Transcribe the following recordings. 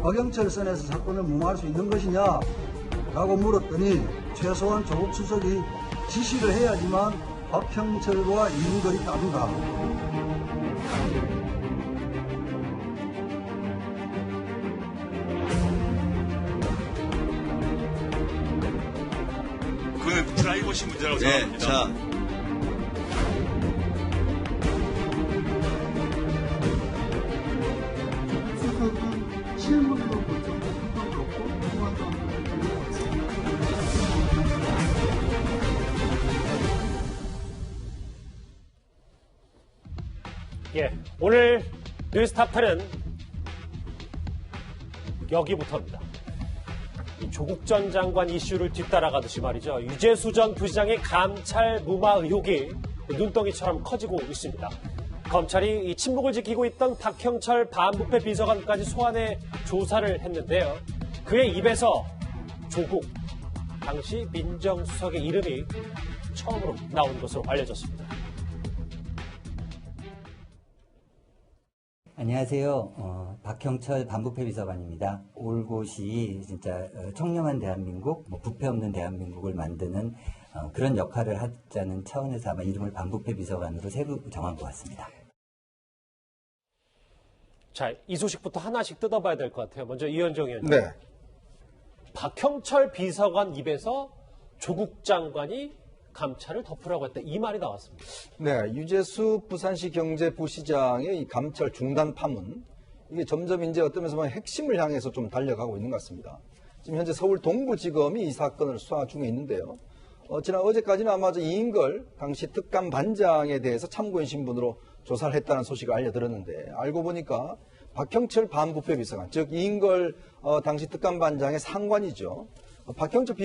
박영철 선에서 사건을 무마할 수 있는 것이냐? 라고 물었더니 최소한 조국 수석이 지시를 해야지만 박형철과 이인걸이 따른다. 그건 프라이버시 문제라고 생각합니다. 자. 예, 오늘 뉴스탑10은 여기부터입니다. 조국 전 장관 이슈를 뒤따라가듯이 말이죠. 유재수 전 부시장의 감찰 무마 의혹이 눈덩이처럼 커지고 있습니다. 검찰이 이 침묵을 지키고 있던 박형철 반부패 비서관까지 소환해 조사를 했는데요. 그의 입에서 조국, 당시 민정수석의 이름이 처음으로 나온 것으로 알려졌습니다. 안녕하세요. 박형철 반부패 비서관입니다. 올곧이 진짜 청렴한 대한민국, 부패 없는 대한민국을 만드는 그런 역할을 하자는 차원에서 아마 이름을 반부패 비서관으로 새로 정한 것 같습니다. 자, 이 소식부터 하나씩 뜯어봐야 될 것 같아요. 먼저 이현정 의원님. 네. 박형철 비서관 입에서 조국 장관이 감찰을 덮으라고 했다. 이 말이 나왔습니다. 네, 유재수 부산시 경제부시장의 이 감찰 중단 파문, 이게 점점 이제 어떤 면에서 보면 핵심을 향해서 좀 달려가고 있는 것 같습니다. 지금 현재 서울 동부지검이 이 사건을 수사 중에 있는데요. 지난 어제까지는 아마 이인걸 당시 특감 반장에 대해서 참고인 신분으로 조사를 했다는 소식을 알려드렸는데, 알고 보니까 박형철 반부패 비서관, 즉 이인걸 당시 특감 반장의 상관이죠. 박형철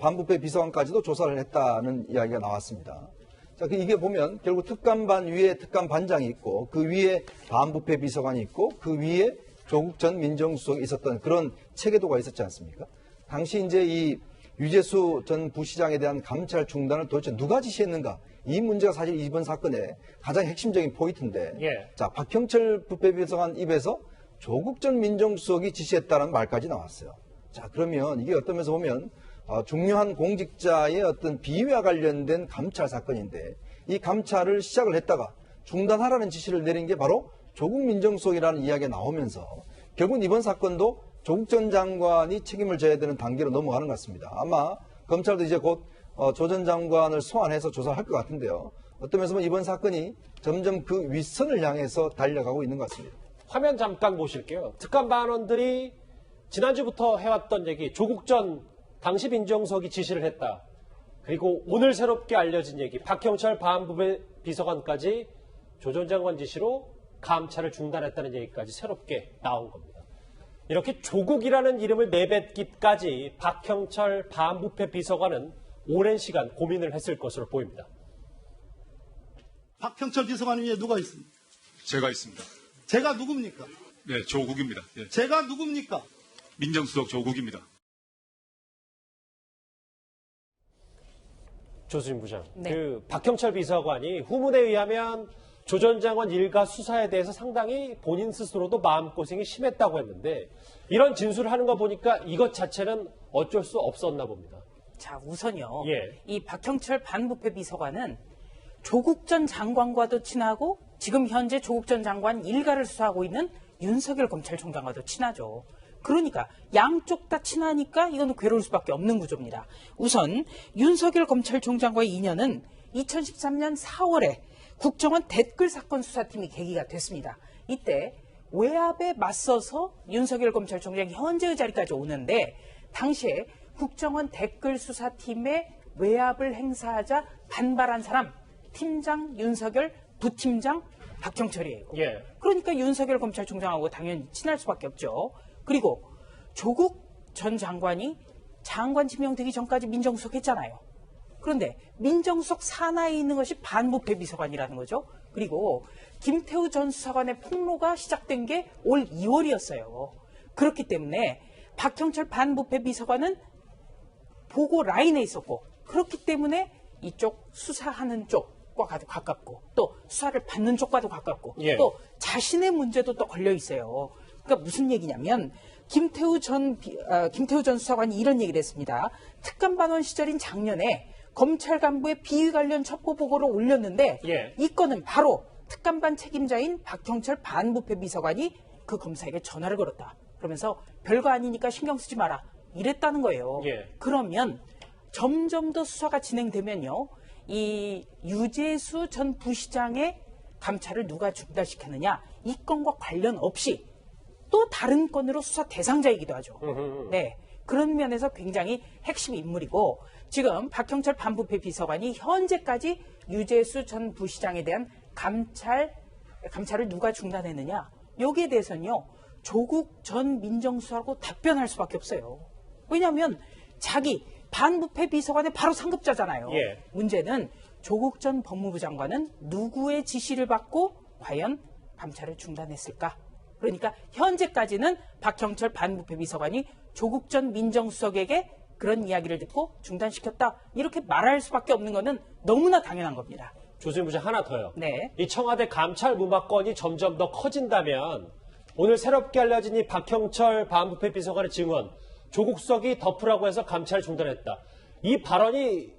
반부패 비서관까지도 조사를 했다는 이야기가 나왔습니다. 자, 이게 보면 결국 특감반 위에 특감 반장이 있고 그 위에 반부패 비서관이 있고 그 위에 조국 전 민정수석이 있었던 그런 체계도가 있었지 않습니까? 당시 이제 이 유재수 전 부시장에 대한 감찰 중단을 도대체 누가 지시했는가? 이 문제가 사실 이번 사건의 가장 핵심적인 포인트인데, 예. 자, 박형철 부패 비서관 입에서 조국 전 민정수석이 지시했다는 말까지 나왔어요. 자, 그러면 이게 어떤 면에서 보면 중요한 공직자의 어떤 비위와 관련된 감찰 사건인데, 이 감찰을 시작을 했다가 중단하라는 지시를 내린 게 바로 조국 민정수석이라는 이야기가 나오면서 결국은 이번 사건도 조국 전 장관이 책임을 져야 되는 단계로 넘어가는 것 같습니다. 아마 검찰도 이제 곧 조 전 장관을 소환해서 조사할 것 같은데요. 어떤 면에서 보면 이번 사건이 점점 그 윗선을 향해서 달려가고 있는 것 같습니다. 화면 잠깐 보실게요. 특감 반원들이 지난주부터 해왔던 얘기, 조국 전 당시 민정수석이 지시를 했다. 그리고 오늘 새롭게 알려진 얘기, 박형철 반부패 비서관까지 조 전 장관 지시로 감찰을 중단했다는 얘기까지 새롭게 나온 겁니다. 이렇게 조국이라는 이름을 내뱉기까지 박형철 반부패 비서관은 오랜 시간 고민을 했을 것으로 보입니다. 박형철 비서관 위에 누가 있습니까? 제가 있습니다. 제가 누굽니까? 네, 조국입니다. 예. 제가 누굽니까? 민정수석 조국입니다. 조수진 부장, 네. 그 박형철 비서관이 후문에 의하면 조 전 장관 일가 수사에 대해서 상당히 본인 스스로도 마음고생이 심했다고 했는데, 이런 진술을 하는 거 보니까 이것 자체는 어쩔 수 없었나 봅니다. 자, 우선요. 예. 이 박형철 반부패 비서관은 조국 전 장관과도 친하고 지금 현재 조국 전 장관 일가를 수사하고 있는 윤석열 검찰총장과도 친하죠. 그러니까 양쪽 다 친하니까 이거는 괴로울 수밖에 없는 구조입니다. 우선 윤석열 검찰총장과의 인연은 2013년 4월에 국정원 댓글 사건 수사팀이 계기가 됐습니다. 이때 외압에 맞서서 윤석열 검찰총장이 현재의 자리까지 오는데, 당시에 국정원 댓글 수사팀에 외압을 행사하자 반발한 사람, 팀장 윤석열, 부팀장 박형철이에요. 예. 그러니까 윤석열 검찰총장하고 당연히 친할 수밖에 없죠. 그리고 조국 전 장관이 장관 지명되기 전까지 민정수석 했잖아요. 그런데 민정수석 산하에 있는 것이 반부패 비서관이라는 거죠. 그리고 김태우 전 수사관의 폭로가 시작된 게 올 2월이었어요. 그렇기 때문에 박형철 반부패 비서관은 보고 라인에 있었고, 그렇기 때문에 이쪽 수사하는 쪽과 가깝고, 또 수사를 받는 쪽과도 가깝고, 예. 또 자신의 문제도 또 걸려 있어요. 그러니까 무슨 얘기냐면 김태우 전 수사관이 이런 얘기를 했습니다. 특감반원 시절인 작년에 검찰 간부의 비위 관련 첩보 보고를 올렸는데 예. 이 건은 바로 특감반 책임자인 박형철 반부패 비서관이 그 검사에게 전화를 걸었다. 그러면서 별거 아니니까 신경 쓰지 마라. 이랬다는 거예요. 예. 그러면 점점 더 수사가 진행되면요. 이 유재수 전 부시장의 감찰을 누가 중단시켰느냐. 이 건과 관련 없이 또 다른 건으로 수사 대상자이기도 하죠. 네. 그런 면에서 굉장히 핵심 인물이고 지금 박형철 반부패 비서관이 현재까지 유재수 전 부시장에 대한 감찰을 누가 중단했느냐. 여기에 대해서는요. 조국 전 민정수석하고 답변할 수밖에 없어요. 왜냐하면 자기 반부패 비서관의 바로 상급자잖아요. 예. 문제는 조국 전 법무부 장관은 누구의 지시를 받고 과연 감찰을 중단했을까? 그러니까 현재까지는 박형철 반부패 비서관이 조국 전 민정수석에게 그런 이야기를 듣고 중단시켰다. 이렇게 말할 수밖에 없는 것은 너무나 당연한 겁니다. 조수진 부장 하나 더요. 네. 이 청와대 감찰 무마건이 점점 더 커진다면 오늘 새롭게 알려진 이 박형철 반부패 비서관의 증언, 조국 수석이 덮으라고 해서 감찰을 중단했다. 이 발언이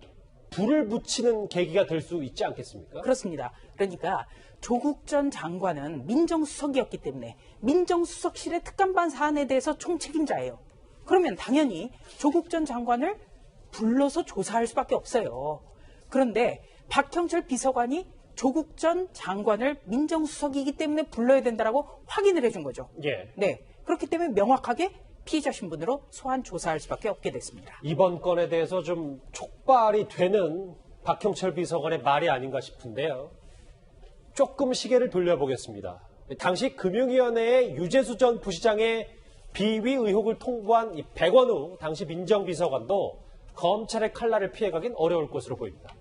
불을 붙이는 계기가 될 수 있지 않겠습니까? 그렇습니다. 그러니까 조국 전 장관은 민정수석이었기 때문에 민정수석실의 특감반 사안에 대해서 총책임자예요. 그러면 당연히 조국 전 장관을 불러서 조사할 수밖에 없어요. 그런데 박형철 비서관이 조국 전 장관을 민정수석이기 때문에 불러야 된다라고 확인을 해준 거죠. 예. 네. 그렇기 때문에 명확하게 피의자 신분으로 소환 조사할 수밖에 없게 됐습니다. 이번 건에 대해서 좀 촉발이 되는 박형철 비서관의 말이 아닌가 싶은데요. 조금 시계를 돌려보겠습니다. 당시 금융위원회의 유재수 전 부시장의 비위 의혹을 통보한 이 백원우 당시 민정비서관도 검찰의 칼날을 피해가긴 어려울 것으로 보입니다.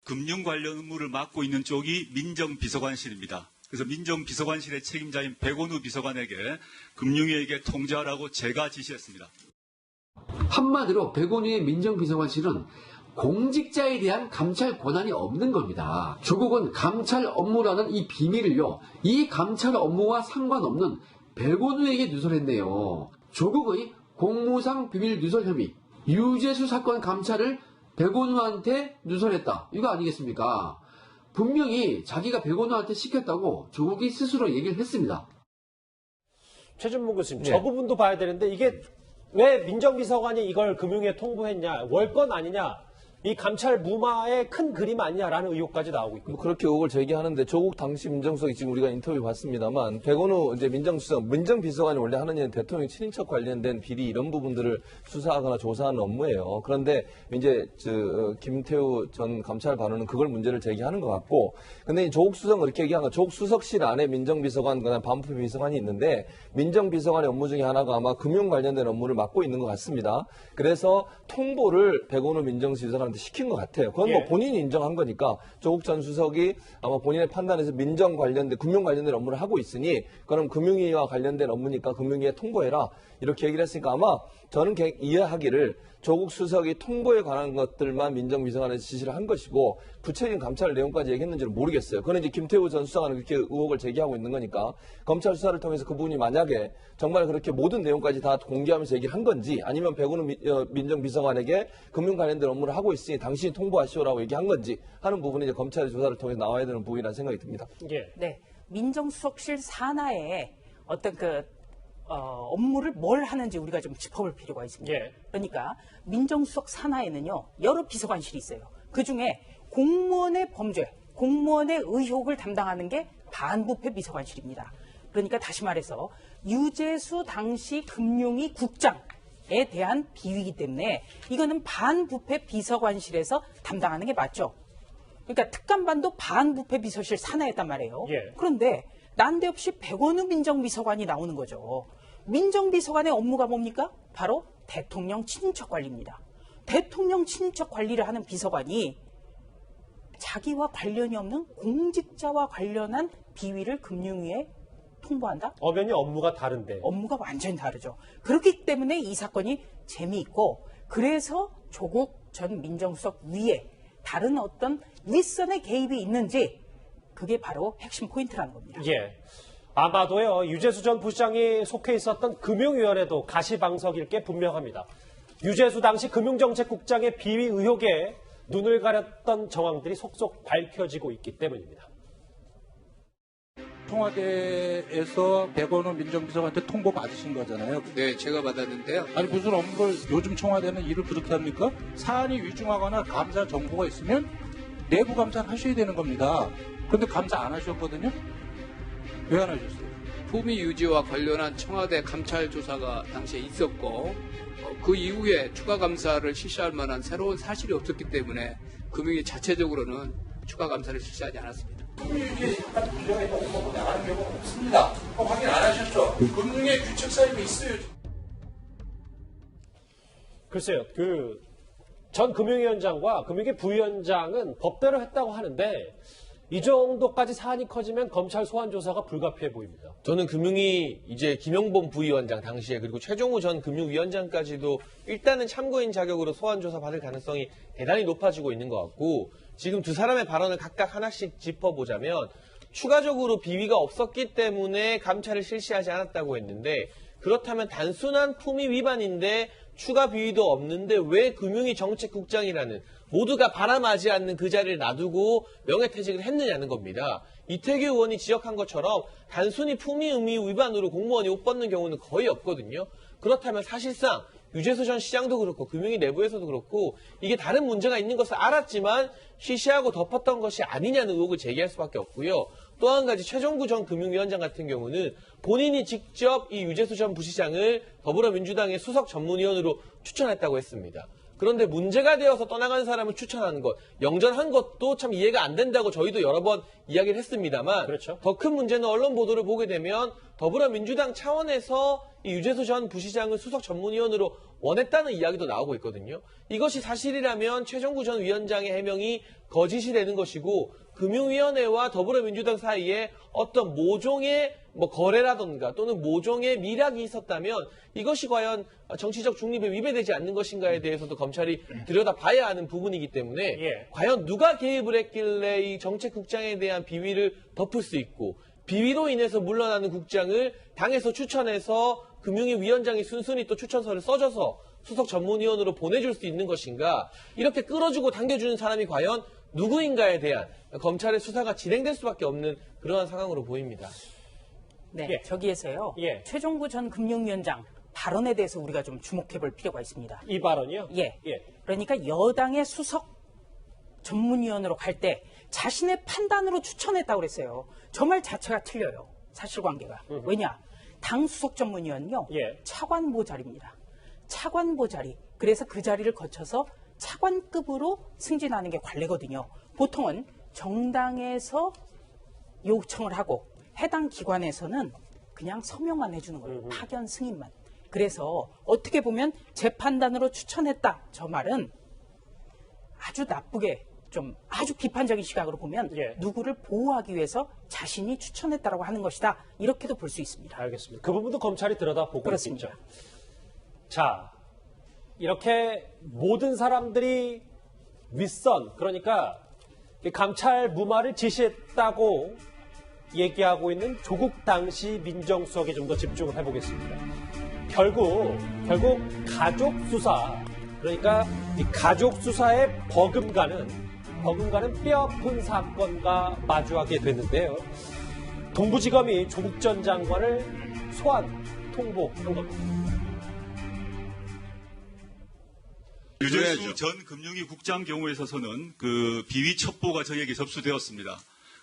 금융 관련 업무를 맡고 있는 쪽이 민정비서관실입니다. 그래서 민정비서관실의 책임자인 백원우 비서관에게 금융위에게 통지하라고 제가 지시했습니다. 한마디로 백원우의 민정비서관실은 공직자에 대한 감찰 권한이 없는 겁니다. 조국은 감찰 업무라는 이 비밀을요, 이 감찰 업무와 상관없는 백원우에게 누설했네요. 조국의 공무상 비밀 누설 혐의, 유재수 사건 감찰을 백원우한테 누설했다. 이거 아니겠습니까? 분명히 자기가 백원우한테 시켰다고 조국이 스스로 얘기를 했습니다. 최준문 교수님, 네. 저 부분도 봐야 되는데 이게 왜 민정비서관이 이걸 금융위에 통보했냐, 월권 아니냐, 이 감찰 무마의 큰 그림 아니냐라는 의혹까지 나오고 있고요. 뭐 그렇게 의혹을 제기하는데 조국 당시 민정수석이 지금 우리가 인터뷰 봤습니다만 백원우 이제 민정비서관이 원래 하는 일은 대통령 친인척 관련된 비리 이런 부분들을 수사하거나 조사하는 업무예요. 그런데 이제 김태우 전 감찰반원은 그걸 문제를 제기하는 것 같고, 근데 조국 수석은 그렇게 얘기한 거, 조국 수석실 안에 민정비서관, 그다음 반부패 비서관이 있는데 민정비서관의 업무 중에 하나가 아마 금융 관련된 업무를 맡고 있는 것 같습니다. 그래서 통보를 백원우 민정비서관 시킨 것 같아요. 그건 뭐 예. 본인이 인정한 거니까 조국 전 수석이 아마 본인의 판단에서 민정 관련된 금융 관련된 업무를 하고 있으니 그럼 금융위와 관련된 업무니까 금융위에 통보해라 이렇게 얘기를 했으니까 아마 저는 이해하기를 조국 수석이 통보에 관한 것들만 민정비서관에서 지시를 한 것이고 구체적인 감찰 내용까지 얘기했는지는 모르겠어요. 그건 이제 김태우 전 수사관은 그렇게 의혹을 제기하고 있는 거니까 검찰 수사를 통해서 그 부분이 만약에 정말 그렇게 모든 내용까지 다 공개하면서 얘기를 한 건지 아니면 백원우 민정비서관에게 금융 관련된 업무를 하고 있으니 당신이 통보하시오라고 얘기한 건지 하는 부분이 이제 검찰의 조사를 통해서 나와야 되는 부분이라는 생각이 듭니다. 예. 네. 민정수석실 산하에 어떤 업무를 뭘 하는지 우리가 좀 짚어볼 필요가 있습니다. 예. 그러니까 민정수석 산하에는요, 여러 비서관실이 있어요. 그 중에 공무원의 범죄, 공무원의 의혹을 담당하는 게 반부패 비서관실입니다. 그러니까 다시 말해서 유재수 당시 금융위 국장에 대한 비위이기 때문에 이거는 반부패 비서관실에서 담당하는 게 맞죠. 그러니까 특감반도 반부패 비서실 산하였단 말이에요. 예. 그런데 난데없이 백원우 민정비서관이 나오는 거죠. 민정비서관의 업무가 뭡니까? 바로 대통령 친인척 관리입니다. 대통령 친인척 관리를 하는 비서관이 자기와 관련이 없는 공직자와 관련한 비위를 금융위에 통보한다? 엄연히 업무가 다른데. 업무가 완전히 다르죠. 그렇기 때문에 이 사건이 재미있고, 그래서 조국 전 민정수석 위에 다른 어떤 윗선의 개입이 있는지, 그게 바로 핵심 포인트라는 겁니다. 예. 아마도요, 유재수 전 부시장이 속해 있었던 금융위원회도 가시방석일 게 분명합니다. 유재수 당시 금융정책국장의 비위 의혹에 눈을 가렸던 정황들이 속속 밝혀지고 있기 때문입니다. 청와대에서 백원호 민정비서관한테 통보 받으신 거잖아요. 네, 제가 받았는데요. 아니 무슨 업무를 요즘 청와대는 일을 그렇게 합니까? 사안이 위중하거나 감사 정보가 있으면 내부 감사를 하셔야 되는 겁니다. 그런데 감사 안 하셨거든요. 왜 안 하셨어요? 품위 유지와 관련한 청와대 감찰 조사가 당시에 있었고 그 이후에 추가 감사를 실시할 만한 새로운 사실이 없었기 때문에 금융위 자체적으로는 추가 감사를 실시하지 않았습니다. 품위 유지에 약간 문제가 있다고 나가는 경우가 없습니다. 확인 안 하셨죠? 금융의 규칙 사유가 있어요. 글쎄요, 전 금융위원장과 금융위 부위원장은 법대로 했다고 하는데 이 정도까지 사안이 커지면 검찰 소환 조사가 불가피해 보입니다. 저는 금융위 이제 김영범 부위원장 당시에 그리고 최종우 전 금융위원장까지도 일단은 참고인 자격으로 소환 조사 받을 가능성이 대단히 높아지고 있는 것 같고 지금 두 사람의 발언을 각각 하나씩 짚어보자면 추가적으로 비위가 없었기 때문에 감찰을 실시하지 않았다고 했는데 그렇다면 단순한 품위 위반인데 추가 비위도 없는데 왜 금융위 정책국장이라는 모두가 바람하지 않는 그 자리를 놔두고 명예퇴직을 했느냐는 겁니다. 이태규 의원이 지적한 것처럼 단순히 품위 의무 위반으로 공무원이 옷 벗는 경우는 거의 없거든요. 그렇다면 사실상 유재수 전 시장도 그렇고 금융위 내부에서도 그렇고 이게 다른 문제가 있는 것을 알았지만 쉬쉬하고 덮었던 것이 아니냐는 의혹을 제기할 수밖에 없고요. 또 한 가지 최종구 전 금융위원장 같은 경우는 본인이 직접 이 유재수 전 부시장을 더불어민주당의 수석 전문위원으로 추천했다고 했습니다. 그런데 문제가 되어서 떠나간 사람을 추천하는 것, 영전한 것도 참 이해가 안 된다고 저희도 여러 번 이야기를 했습니다만 그렇죠. 더 큰 문제는 언론 보도를 보게 되면 더불어민주당 차원에서 이 유재수 전 부시장을 수석 전문위원으로 원했다는 이야기도 나오고 있거든요. 이것이 사실이라면 최종구 전 위원장의 해명이 거짓이 되는 것이고 금융위원회와 더불어민주당 사이에 어떤 모종의 거래라든가 또는 모종의 밀약이 있었다면 이것이 과연 정치적 중립에 위배되지 않는 것인가에 대해서도 검찰이 들여다봐야 하는 부분이기 때문에 과연 누가 개입을 했길래 이 정책국장에 대한 비위를 덮을 수 있고 비위로 인해서 물러나는 국장을 당에서 추천해서 금융위 위원장이 순순히 또 추천서를 써줘서 수석 전문위원으로 보내줄 수 있는 것인가 이렇게 끌어주고 당겨주는 사람이 과연 누구인가에 대한 검찰의 수사가 진행될 수밖에 없는 그러한 상황으로 보입니다. 네, 저기에서요. 최종구 전 금융위원장 발언에 대해서 우리가 좀 주목해 볼 필요가 있습니다. 이 발언이요? 그러니까 여당의 수석 전문위원으로 갈 때 자신의 판단으로 추천했다고 그랬어요. 저 말 자체가 틀려요. 사실관계가. 왜냐? 당 수석 전문위원은요. 차관보 자리입니다. 차관보 자리. 그래서 그 자리를 거쳐서 차관급으로 승진하는 게 관례거든요. 보통은 정당에서 요청을 하고 해당 기관에서는 그냥 서명만 해주는 거예요. 파견 승인만. 그래서 어떻게 보면 제 판단으로 추천했다. 저 말은 아주 나쁘게 좀 아주 비판적인 시각으로 보면 누구를 보호하기 위해서 자신이 추천했다라고 하는 것이다. 이렇게도 볼 수 있습니다. 알겠습니다. 그 부분도 검찰이 들여다보고 그렇습니다. 있겠죠. 자, 이렇게 모든 사람들이 윗선, 그러니까 감찰 무마를 지시했다고 얘기하고 있는 조국 당시 민정수석에 좀 더 집중을 해보겠습니다. 결국 가족 수사, 그러니까 이 가족 수사의 버금가는 뼈아픈 사건과 마주하게 됐는데요. 동부지검이 조국 전 장관을 소환, 통보한 겁니다. 유재수 전 금융위 국장 경우에 있어서는 그 비위 첩보가 저에게 접수되었습니다.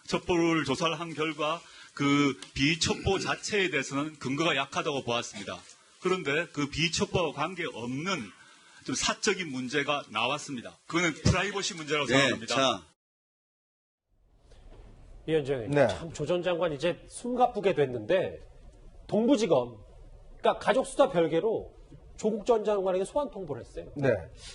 첩보를 조사를 한 결과 그 비위 첩보 자체에 대해서는 근거가 약하다고 보았습니다. 그런데 그 비위 첩보와 관계없는 좀 사적인 문제가 나왔습니다. 그거는 프라이버시 문제라고 생각합니다. 위원장님, 참 조 전 장관 이제 숨가쁘게 됐는데 동부지검, 그러니까 가족 수사 별개로 조국 전 장관에게 소환 통보를 했어요. 네.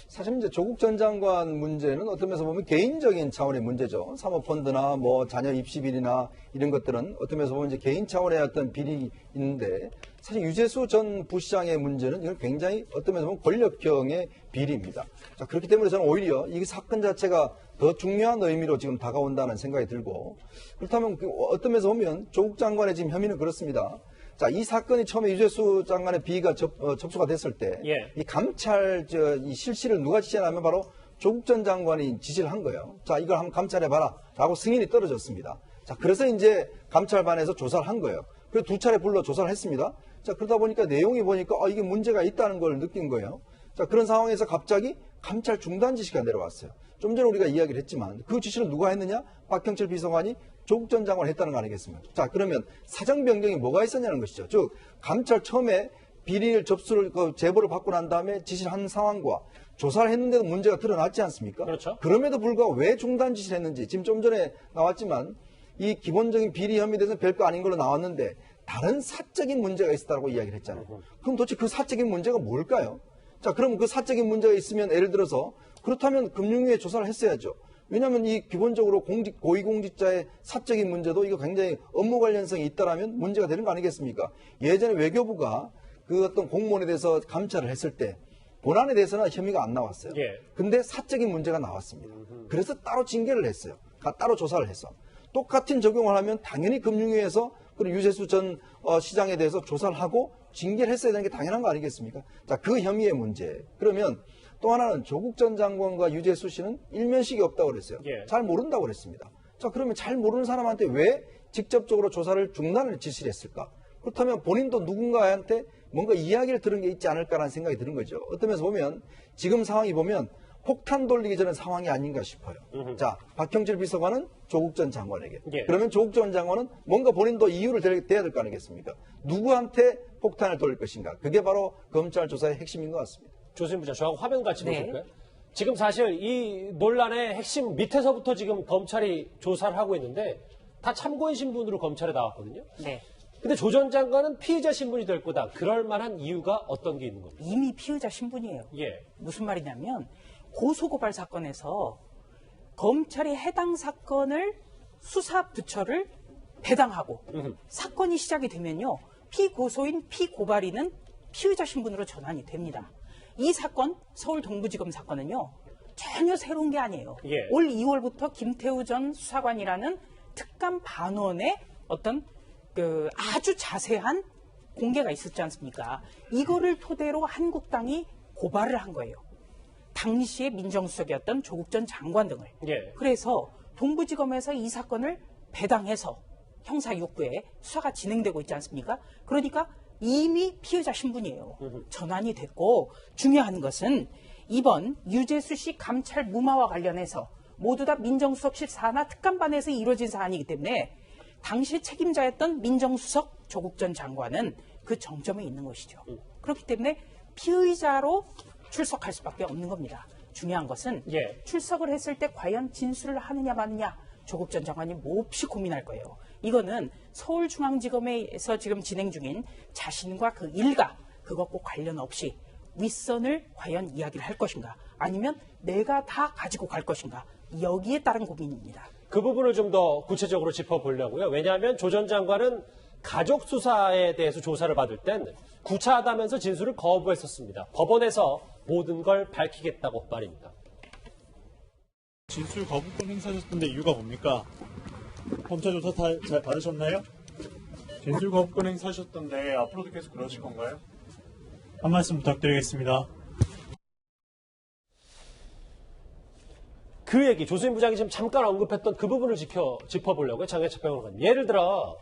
사실 이제 조국 전 장관 문제는 어떤 면에서 보면 개인적인 차원의 문제죠. 사모펀드나 자녀 입시 비리나 이런 것들은 어떤 면에서 보면 이제 개인 차원의 어떤 비리 있는데 사실 유재수 전 부시장의 문제는 이건 굉장히 어떤 면에서 보면 권력형의 비리입니다. 자, 그렇기 때문에 저는 오히려 이 사건 자체가 더 중요한 의미로 지금 다가온다는 생각이 들고, 그렇다면 어떤 면에서 보면 조국 장관의 지금 혐의는 그렇습니다. 자, 이 사건이 처음에 유재수 장관의 비위가 접수가 됐을 때, 이 감찰 이 실시를 누가 지시하냐면 바로 조국 전 장관이 지시를 한 거예요. 자, 이걸 한번 감찰해봐라 라고 승인이 떨어졌습니다. 자, 그래서 이제 감찰반에서 조사를 한 거예요. 그래서 2차례 불러 조사를 했습니다. 자, 그러다 보니까 내용이 보니까 이게 문제가 있다는 걸 느낀 거예요. 자, 그런 상황에서 갑자기 감찰 중단 지시가 내려왔어요. 좀 전에 우리가 이야기를 했지만 그 지시를 누가 했느냐? 박형철 비서관이 조국 전 장관이 했다는 거 아니겠습니까? 자, 그러면 사정 변경이 뭐가 있었냐는 것이죠. 즉, 감찰 처음에 비리를 접수를 제보를 받고 난 다음에 지시를 한 상황과 조사를 했는데도 문제가 드러났지 않습니까? 그렇죠. 그럼에도 불구하고 왜 중단 지시를 했는지 지금 좀 전에 나왔지만 이 기본적인 비리 혐의에 대해서는 별거 아닌 걸로 나왔는데 다른 사적인 문제가 있었다고 이야기를 했잖아요. 그럼 도대체 그 사적인 문제가 뭘까요? 자, 그럼 그 사적인 문제가 있으면 예를 들어서 그렇다면 금융위에 조사를 했어야죠. 왜냐하면 이 기본적으로 고위공직자의 사적인 문제도 이거 굉장히 업무 관련성이 있다라면 문제가 되는 거 아니겠습니까? 예전에 외교부가 그 어떤 공무원에 대해서 감찰을 했을 때 본안에 대해서는 혐의가 안 나왔어요. 근데 사적인 문제가 나왔습니다. 그래서 따로 징계를 했어요. 따로 조사를 해서. 똑같은 적용을 하면 당연히 금융위에서 그리고 유재수 전 시장에 대해서 조사를 하고 징계를 했어야 되는 게 당연한 거 아니겠습니까? 자, 그 혐의의 문제. 그러면 또 하나는 조국 전 장관과 유재수 씨는 일면식이 없다고 그랬어요. 잘 모른다고 그랬습니다. 자, 그러면 잘 모르는 사람한테 왜 직접적으로 조사를 중단을 지시를 했을까? 그렇다면 본인도 누군가한테 뭔가 이야기를 들은 게 있지 않을까라는 생각이 드는 거죠. 어떤 면에서 보면 지금 상황이 보면 폭탄 돌리기 전에 상황이 아닌가 싶어요. 자, 박형철 비서관은 조국 전 장관에게. 그러면 조국 전 장관은 뭔가 본인도 이유를 대야 될 거 아니겠습니까? 누구한테 폭탄을 돌릴 것인가? 그게 바로 검찰 조사의 핵심인 것 같습니다. 조수진 부장, 저하고 화면 같이 보실까요? 지금 사실 이 논란의 핵심 밑에서부터 지금 검찰이 조사를 하고 있는데 다 참고인 신분으로 검찰에 나왔거든요. 근데 조 전 장관은 피의자 신분이 될 거다. 그럴 만한 이유가 어떤 게 있는 겁니까? 이미 피의자 신분이에요. 무슨 말이냐면 고소고발 사건에서 검찰이 해당 사건을 수사부처를 배당하고 사건이 시작이 되면요. 피고소인 피고발인은 피의자 신분으로 전환이 됩니다. 이 사건, 서울 동부지검 사건은요. 전혀 새로운 게 아니에요. 올 2월부터 김태우 전 수사관이라는 특감 반원의 어떤 아주 자세한 공개가 있었지 않습니까? 이거를 토대로 한국당이 고발을 한 거예요. 당시에 민정수석이었던 조국 전 장관 등을. 그래서 동부지검에서 이 사건을 배당해서 형사 6부에 수사가 진행되고 있지 않습니까? 그러니까 이미 피의자 신분이에요. 전환이 됐고 중요한 것은 이번 유재수 씨 감찰 무마와 관련해서 모두 다 민정수석실 산하 특감반에서 이루어진 사안이기 때문에 당시 책임자였던 민정수석 조국 전 장관은 그 정점에 있는 것이죠. 그렇기 때문에 피의자로 출석할 수밖에 없는 겁니다. 중요한 것은 출석을 했을 때 과연 진술을 하느냐 마느냐 조국 전 장관이 몹시 고민할 거예요. 이거는 서울중앙지검에서 지금 진행 중인 자신과 그 일가 그것과 관련 없이 윗선을 과연 이야기를 할 것인가 아니면 내가 다 가지고 갈 것인가 여기에 따른 고민입니다. 그 부분을 좀 더 구체적으로 짚어보려고요. 왜냐하면 조 전 장관은 가족 수사에 대해서 조사를 받을 땐 구차하다면서 진술을 거부했었습니다. 법원에서 모든 걸 밝히겠다고 말입니다. 진술 거부권 행사하셨던데 이유가 뭡니까? 검찰 조사 잘 받으셨나요? 진술 거부권 행사하셨던데 앞으로도 계속 그러실 건가요? 한 말씀 부탁드리겠습니다. 그 얘기, 조수진 부장이 지금 잠깐 언급했던 그 부분을 짚어보려고요. 장혜철 평론가님. 예를 들어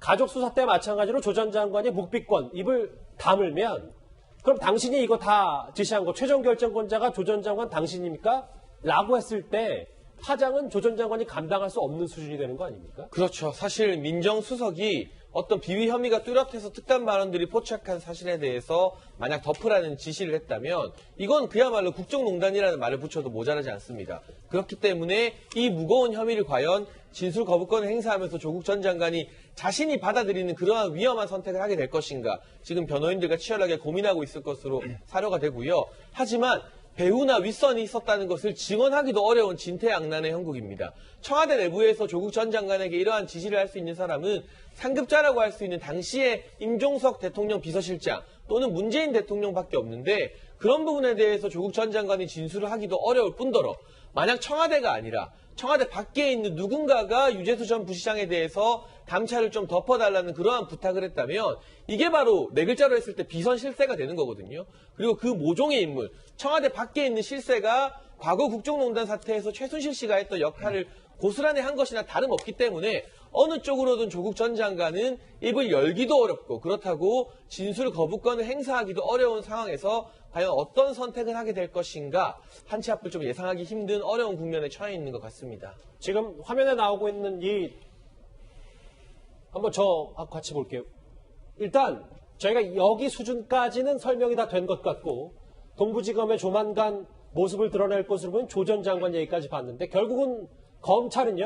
가족 수사 때 마찬가지로 조 전 장관이 묵비권, 입을 다물면 그럼 당신이 이거 다 지시한 거 최종 결정권자가 조 전 장관 당신입니까? 라고 했을 때 파장은 조 전 장관이 감당할 수 없는 수준이 되는 거 아닙니까? 그렇죠. 사실 민정수석이 어떤 비위 혐의가 뚜렷해서 특단 반원들이 포착한 사실에 대해서 만약 덮으라는 지시를 했다면 이건 그야말로 국정농단이라는 말을 붙여도 모자라지 않습니다. 그렇기 때문에 이 무거운 혐의를 과연 진술 거부권을 행사하면서 조국 전 장관이 자신이 받아들이는 그러한 위험한 선택을 하게 될 것인가 지금 변호인들과 치열하게 고민하고 있을 것으로 사료가 되고요. 하지만 배후나 윗선이 있었다는 것을 증언하기도 어려운 진퇴양난의 형국입니다. 청와대 내부에서 조국 전 장관에게 이러한 지시를 할 수 있는 사람은 상급자라고 할 수 있는 당시의 임종석 대통령 비서실장 또는 문재인 대통령밖에 없는데 그런 부분에 대해서 조국 전 장관이 진술을 하기도 어려울 뿐더러 만약 청와대가 아니라 청와대 밖에 있는 누군가가 유재수 전 부시장에 대해서 감찰을 좀 덮어달라는 그러한 부탁을 했다면 이게 바로 네 글자로 했을 때 비선 실세가 되는 거거든요. 그리고 그 모종의 인물, 청와대 밖에 있는 실세가 과거 국정농단 사태에서 최순실 씨가 했던 역할을 고스란히 한 것이나 다름없기 때문에 어느 쪽으로든 조국 전 장관은 입을 열기도 어렵고 그렇다고 진술 거부권을 행사하기도 어려운 상황에서 과연 어떤 선택을 하게 될 것인가 한 치 앞을 좀 예상하기 힘든 어려운 국면에 처해 있는 것 같습니다. 지금 화면에 나오고 있는 이 한번 저하고 같이 볼게요. 일단 저희가 여기 수준까지는 설명이 다 된 것 같고 동부지검의 조만간 모습을 드러낼 것으로 보면 조 전 장관 얘기까지 봤는데 결국은 검찰은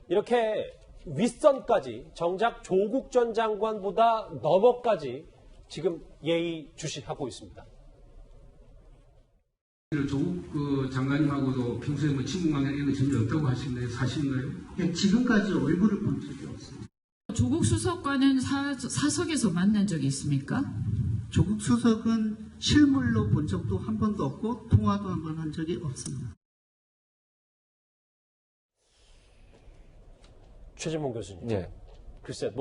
이렇게 윗선까지 정작 조국 전 장관보다 넘어까지 지금 예의주시하고 있습니다. 조국 장관님하고도 평소에 뭐 친분관계는 전혀 없다고 하시는데 사실인가요? 네, 지금까지 얼굴을 본 적이 없습니다. 조국 수석과는 사석에서 만난 적이 있습니까? 조국 수석은 실물로 본 적도 한 번도 없고 통화도 한 번 한 적이 없습니다. 최진봉 교수님. 네. 글쎄,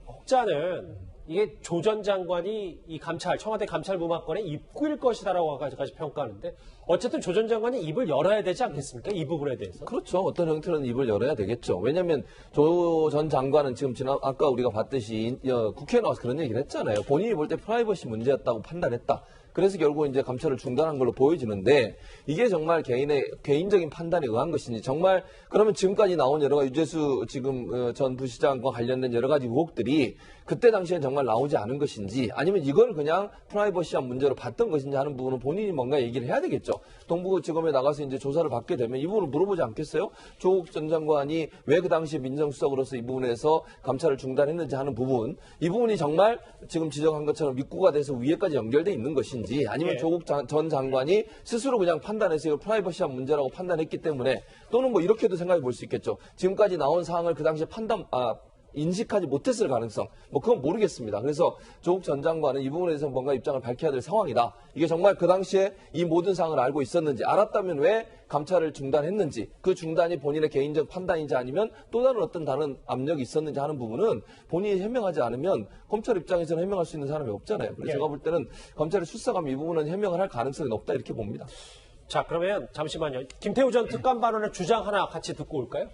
혹자는 이게 조 전 장관이 이 청와대 감찰 무마건의 입구일 것이다라고 까지 평가하는데 어쨌든 조 전 장관이 입을 열어야 되지 않겠습니까? 이 부분에 대해서. 그렇죠. 어떤 형태로는 입을 열어야 되겠죠. 왜냐하면 조 전 장관은 지금 아까 우리가 봤듯이 국회에 나와서 그런 얘기를 했잖아요. 본인이 볼 때 프라이버시 문제였다고 판단했다. 그래서 결국 이제 감찰을 중단한 걸로 보여지는데 이게 정말 개인적인 판단에 의한 것인지 정말 그러면 지금까지 나온 여러 가지 유재수 지금 전 부시장과 관련된 여러 가지 의혹들이 그때 당시엔 정말 나오지 않은 것인지 아니면 이걸 그냥 프라이버시한 문제로 봤던 것인지 하는 부분은 본인이 뭔가 얘기를 해야 되겠죠. 동부지검에 나가서 이제 조사를 받게 되면 이 부분을 물어보지 않겠어요? 조국 전 장관이 왜 그 당시에 민정수석으로서 이 부분에서 감찰을 중단했는지 하는 부분 이 부분이 정말 지금 지적한 것처럼 입구가 돼서 위에까지 연결돼 있는 것인지 아니면 조국 전 장관이 스스로 그냥 판단해서 이걸 프라이버시한 문제라고 판단했기 때문에 또는 뭐 이렇게도 생각해 볼 수 있겠죠. 지금까지 나온 사항을 그 당시에 인식하지 못했을 가능성, 그건 모르겠습니다. 그래서 조국 전 장관은 이 부분에 대해서 뭔가 입장을 밝혀야 될 상황이다. 이게 정말 그 당시에 이 모든 사항을 알고 있었는지, 알았다면 왜 감찰을 중단했는지, 그 중단이 본인의 개인적 판단인지 아니면 또 다른 압력이 있었는지 하는 부분은 본인이 해명하지 않으면 검찰 입장에서는 해명할 수 있는 사람이 없잖아요. 그래서 제가 볼 때는 검찰이 수사가면 이 부분은 해명을 할 가능성이 높다 이렇게 봅니다. 자, 그러면 잠시만요. 김태우 전 특감반원의 주장 하나 같이 듣고 올까요?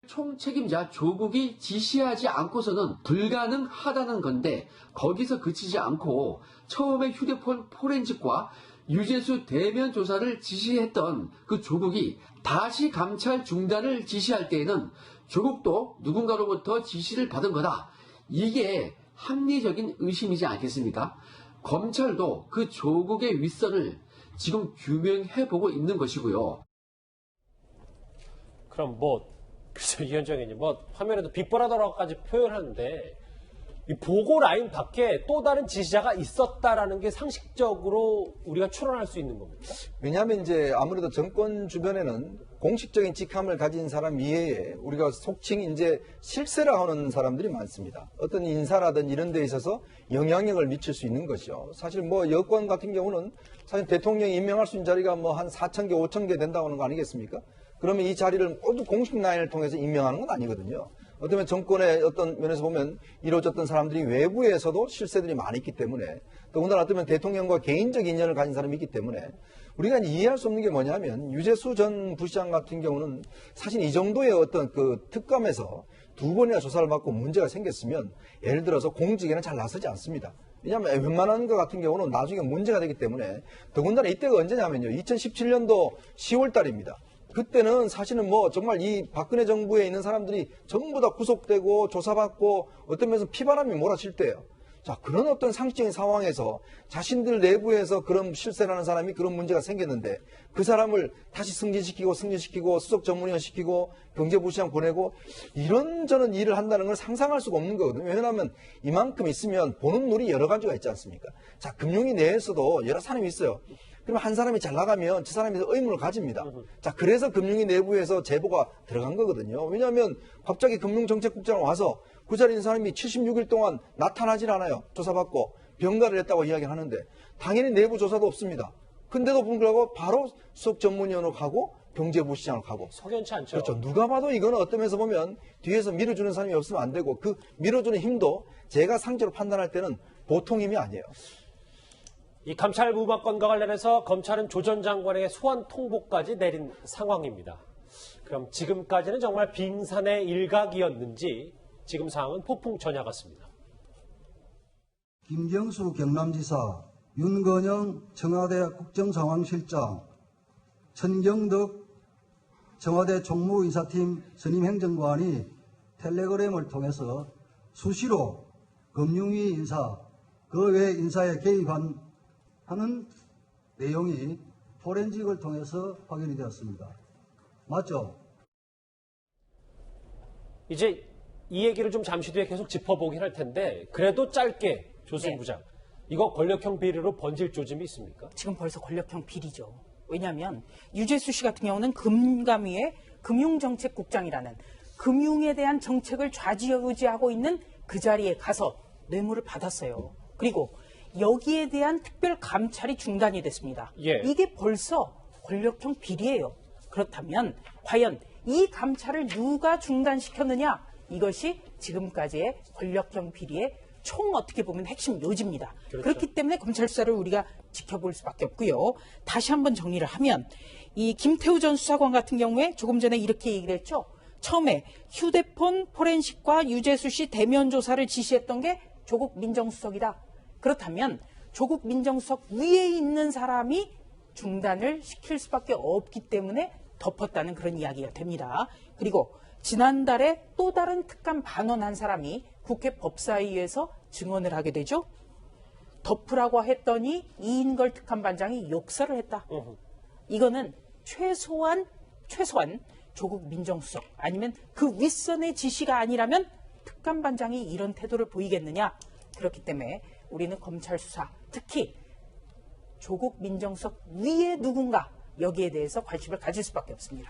총책임자 조국이 지시하지 않고서는 불가능하다는 건데 거기서 그치지 않고 처음에 휴대폰 포렌식과 유재수 대면 조사를 지시했던 그 조국이 다시 감찰 중단을 지시할 때에는 조국도 누군가로부터 지시를 받은 거다. 이게 합리적인 의심이지 않겠습니까? 검찰도 그 조국의 윗선을 지금 규명해보고 있는 것이고요. 그럼 글쎄, 이현정 의원님, 화면에도 빅브라더라고까지 표현하는데, 이 보고 라인 밖에 또 다른 지시자가 있었다라는 게 상식적으로 우리가 추론할 수 있는 겁니까? 왜냐하면 이제 아무래도 정권 주변에는 공식적인 직함을 가진 사람 이외에 우리가 속칭 이제 실세라 하는 사람들이 많습니다. 어떤 인사라든 이런 데 있어서 영향력을 미칠 수 있는 것이죠. 사실 여권 같은 경우는 사실 대통령이 임명할 수 있는 자리가 한 4,000개, 5,000개 된다고 하는 거 아니겠습니까? 그러면 이 자리를 모두 공식 라인을 통해서 임명하는 건 아니거든요. 어쩌면 정권의 어떤 면에서 보면 이루어졌던 사람들이 외부에서도 실세들이 많이 있기 때문에 더군다나 어쩌면 대통령과 개인적 인연을 가진 사람이 있기 때문에 우리가 이해할 수 없는 게 뭐냐면 유재수 전 부시장 같은 경우는 사실 이 정도의 어떤 그 특감에서 2번이나 조사를 받고 문제가 생겼으면 예를 들어서 공직에는 잘 나서지 않습니다. 왜냐하면 웬만한 것 같은 경우는 나중에 문제가 되기 때문에 더군다나 이때가 언제냐면요. 2017년도 10월 달입니다. 그때는 사실은 정말 이 박근혜 정부에 있는 사람들이 전부 다 구속되고 조사받고 어떤 면에서 피바람이 몰아칠 때예요. 자, 그런 어떤 상식적인 상황에서 자신들 내부에서 그런 실세라는 사람이 그런 문제가 생겼는데 그 사람을 다시 승진시키고 수석 전문위원 시키고 경제부시장 보내고 이런저런 일을 한다는 걸 상상할 수가 없는 거거든요. 왜냐하면 이만큼 있으면 보는 눈이 여러 가지가 있지 않습니까? 자, 금융위 내에서도 여러 사람이 있어요. 그러면 한 사람이 잘 나가면 저 사람이 의문을 가집니다. 자, 그래서 금융위 내부에서 제보가 들어간 거거든요. 왜냐하면 갑자기 금융정책국장 와서 그 자리에 있는 사람이 76일 동안 나타나질 않아요. 조사받고 병가를 했다고 이야기를 하는데 당연히 내부 조사도 없습니다. 근데도 불구하고 바로 수석 전문위원으로 가고 경제부시장을 가고. 석연치 않죠. 그렇죠. 누가 봐도 이거는 어떤 면에서 보면 뒤에서 밀어주는 사람이 없으면 안 되고 그 밀어주는 힘도 제가 상대로 판단할 때는 보통 힘이 아니에요. 이 감찰 무마건과 관련해서 검찰은 조 전 장관에게 소환 통보까지 내린 상황입니다. 그럼 지금까지는 정말 빙산의 일각이었는지 지금 상황은 폭풍 전야 같습니다. 김경수 경남지사, 윤건영 청와대 국정상황실장, 천경덕 청와대 총무인사팀 선임행정관이 텔레그램을 통해서 수시로 금융위 인사, 그 외 인사에 개입하는 내용이 포렌식을 통해서 확인이 되었습니다. 맞죠? 이제 이 얘기를 좀 잠시 뒤에 계속 짚어보긴 할 텐데 그래도 짧게 조수인 부장, 이거 권력형 비리로 번질 조짐이 있습니까? 지금 벌써 권력형 비리죠. 왜냐하면 유재수 씨 같은 경우는 금감위의 금융정책국장이라는 금융에 대한 정책을 좌지우지하고 있는 그 자리에 가서 뇌물을 받았어요. 그리고 여기에 대한 특별 감찰이 중단이 됐습니다. 예. 이게 벌써 권력형 비리예요. 그렇다면 과연 이 감찰을 누가 중단시켰느냐? 이것이 지금까지의 권력형 비리의 총 어떻게 보면 핵심 요지입니다. 그렇죠. 그렇기 때문에 검찰 수사를 우리가 지켜볼 수밖에 없고요. 다시 한번 정리를 하면 이 김태우 전 수사관 같은 경우에 조금 전에 이렇게 얘기를 했죠. 처음에 휴대폰 포렌식과 유재수 씨 대면 조사를 지시했던 게 조국 민정수석이다. 그렇다면 조국 민정수석 위에 있는 사람이 중단을 시킬 수밖에 없기 때문에 덮었다는 그런 이야기가 됩니다. 그리고 지난달에 또 다른 특감 반원한 사람이 국회 법사위에서 증언을 하게 되죠. 덮으라고 했더니 이인걸 특감반장이 욕설을 했다. 이거는 최소한 조국 민정수석 아니면 그 윗선의 지시가 아니라면 특감반장이 이런 태도를 보이겠느냐. 그렇기 때문에 우리는 검찰 수사, 특히 조국 민정수석 위에 누군가 여기에 대해서 관심을 가질 수밖에 없습니다.